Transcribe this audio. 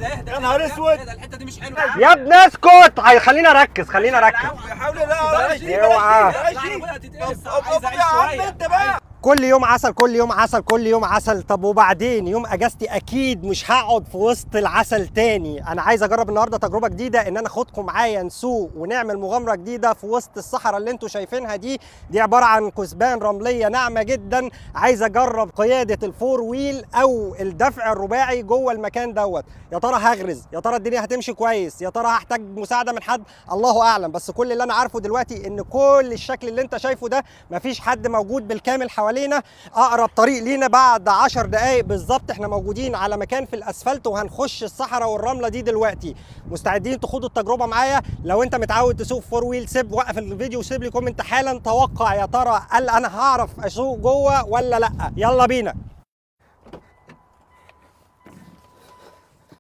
يا نهار اسود. الحته دي مش حلوه يا ابني اسكت، خلينا اركز خلينا اركز. حول الله. اوعى. انت بقى كل يوم عسل كل يوم عسل كل يوم عسل. طب وبعدين يوم اجازتي اكيد مش هقعد في وسط العسل تاني. انا عايز اجرب النهارده تجربه جديده، ان انا اخدكم معايا نسوق ونعمل مغامره جديده في وسط الصحراء اللي انتوا شايفينها دي عباره عن كثبان رمليه ناعمه جدا. عايز اجرب قياده الفور ويل او الدفع الرباعي جوه المكان دوت. يا ترى هغرز؟ يا ترى الدنيا هتمشي كويس؟ يا ترى هحتاج مساعده من حد؟ الله اعلم. بس كل اللي انا عارفه دلوقتي ان كل الشكل اللي انت شايفه ده مفيش حد موجود بالكامل حوالينا. اقرب طريق لينا بعد 10 دقائق بالظبط احنا موجودين على مكان في الاسفلت، وهنخش الصحراء والرمله دي دلوقتي. مستعدين تخوضوا التجربه معايا؟ لو انت متعود تسوق فور ويل سيب وقف الفيديو وسيب لي كومنت حالا توقع يا ترى هل انا هعرف اسوق جوه ولا لا. يلا بينا.